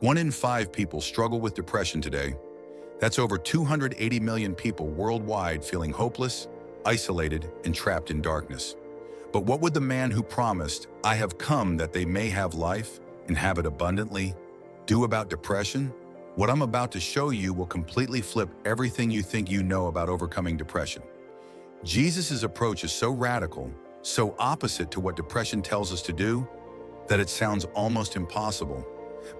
1 in 5 people struggle with depression today. That's over 280 million people worldwide feeling hopeless, isolated, and trapped in darkness. But what would the man who promised, "I have come that they may have life and have it abundantly," do about depression? What I'm about to show you will completely flip everything you think you know about overcoming depression. Jesus' approach is so radical, so opposite to what depression tells us to do, that it sounds almost impossible.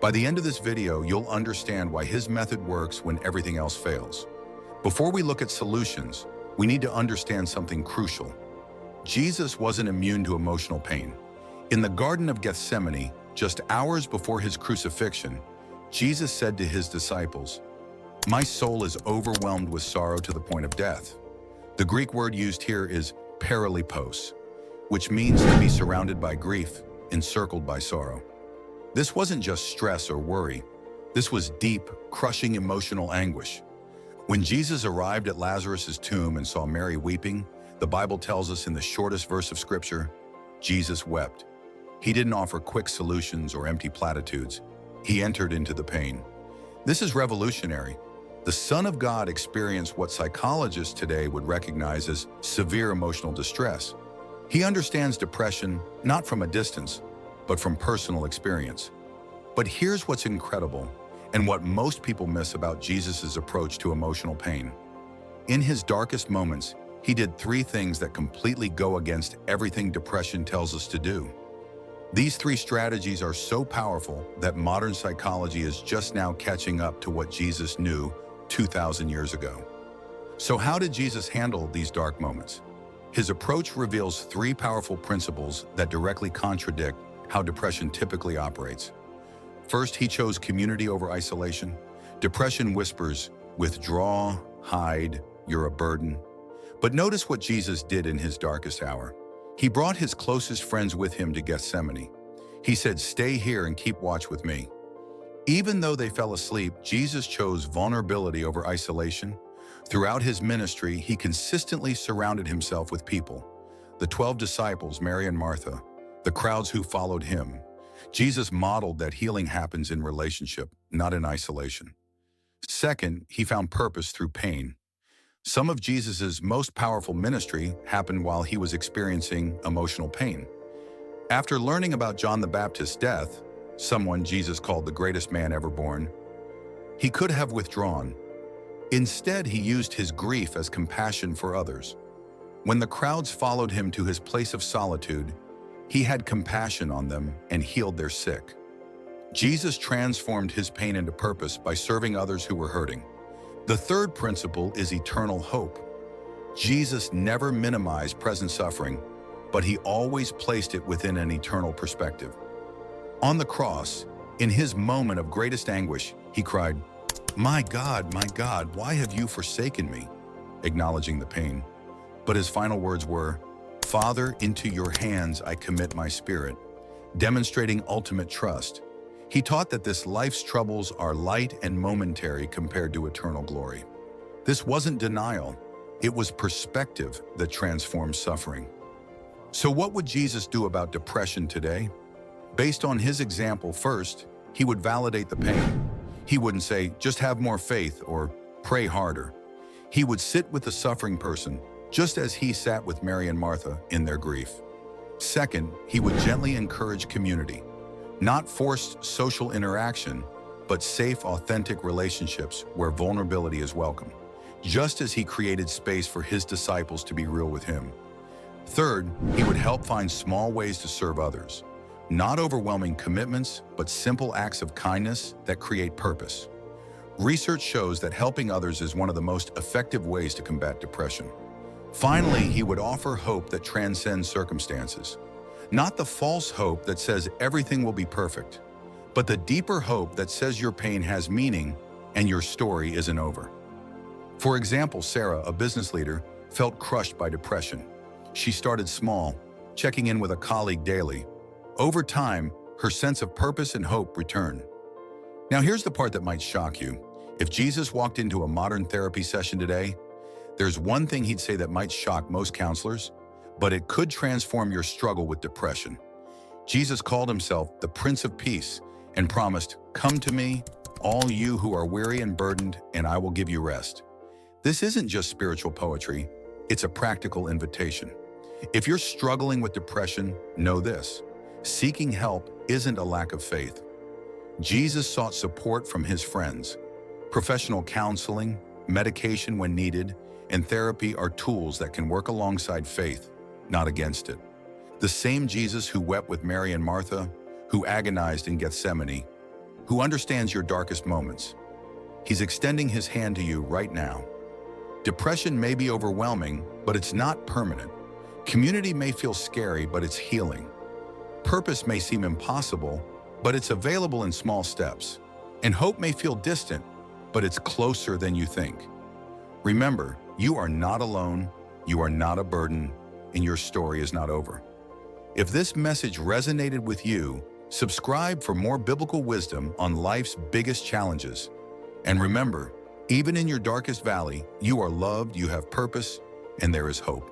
By the end of this video, you'll understand why his method works when everything else fails. Before we look at solutions, we need to understand something crucial. Jesus wasn't immune to emotional pain. In the Garden of Gethsemane, just hours before his crucifixion, Jesus said to his disciples, "My soul is overwhelmed with sorrow to the point of death." The Greek word used here is paralipos, which means to be surrounded by grief, encircled by sorrow. This wasn't just stress or worry. This was deep, crushing emotional anguish. When Jesus arrived at Lazarus' tomb and saw Mary weeping, the Bible tells us in the shortest verse of Scripture, Jesus wept. He didn't offer quick solutions or empty platitudes. He entered into the pain. This is revolutionary. The Son of God experienced what psychologists today would recognize as severe emotional distress. He understands depression not from a distance, but from personal experience. But here's what's incredible, and what most people miss about Jesus' approach to emotional pain. In his darkest moments, he did 3 things that completely go against everything depression tells us to do. These 3 strategies are so powerful that modern psychology is just now catching up to what Jesus knew 2,000 years ago. So how did Jesus handle these dark moments? His approach reveals 3 powerful principles that directly contradict how depression typically operates. First, he chose community over isolation. Depression whispers, "Withdraw, hide, you're a burden." But notice what Jesus did in his darkest hour. He brought his closest friends with him to Gethsemane. He said, "Stay here and keep watch with me." Even though they fell asleep, Jesus chose vulnerability over isolation. Throughout his ministry, he consistently surrounded himself with people. The 12 disciples, Mary and Martha, the crowds who followed him. Jesus modeled that healing happens in relationship, not in isolation. Second, he found purpose through pain. Some of Jesus' most powerful ministry happened while he was experiencing emotional pain. After learning about John the Baptist's death, someone Jesus called the greatest man ever born, he could have withdrawn. Instead, he used his grief as compassion for others. When the crowds followed him to his place of solitude, he had compassion on them and healed their sick. Jesus transformed his pain into purpose by serving others who were hurting. The third principle is eternal hope. Jesus never minimized present suffering, but he always placed it within an eternal perspective. On the cross, in his moment of greatest anguish, he cried, my God, why have you forsaken me?" acknowledging the pain. But his final words were, "Father, into your hands I commit my spirit," demonstrating ultimate trust. He taught that this life's troubles are light and momentary compared to eternal glory. This wasn't denial, it was perspective that transforms suffering. So what would Jesus do about depression today? Based on his example, first, he would validate the pain. He wouldn't say, "Just have more faith," or "Pray harder." He would sit with the suffering person, just as he sat with Mary and Martha in their grief. Second, he would gently encourage community. Not forced social interaction, but safe, authentic relationships where vulnerability is welcome, just as he created space for his disciples to be real with him. Third, he would help find small ways to serve others. Not overwhelming commitments, but simple acts of kindness that create purpose. Research shows that helping others is one of the most effective ways to combat depression. Finally, he would offer hope that transcends circumstances. Not the false hope that says everything will be perfect, but the deeper hope that says your pain has meaning and your story isn't over. For example, Sarah, a business leader, felt crushed by depression. She started small, checking in with a colleague daily. Over time, her sense of purpose and hope returned. Now here's the part that might shock you. If Jesus walked into a modern therapy session today, there's one thing he'd say that might shock most counselors, but it could transform your struggle with depression. Jesus called himself the Prince of Peace, and promised, "Come to me, all you who are weary and burdened, and I will give you rest." This isn't just spiritual poetry, it's a practical invitation. If you're struggling with depression, know this: seeking help isn't a lack of faith. Jesus sought support from his friends. Professional counseling, medication when needed, and therapy are tools that can work alongside faith, not against it. The same Jesus who wept with Mary and Martha, who agonized in Gethsemane, who understands your darkest moments. He's extending his hand to you right now. Depression may be overwhelming, but it's not permanent. Community may feel scary, but it's healing. Purpose may seem impossible, but it's available in small steps. And hope may feel distant, but it's closer than you think. Remember, you are not alone, you are not a burden, and your story is not over. If this message resonated with you, subscribe for more biblical wisdom on life's biggest challenges. And remember, even in your darkest valley, you are loved, you have purpose, and there is hope.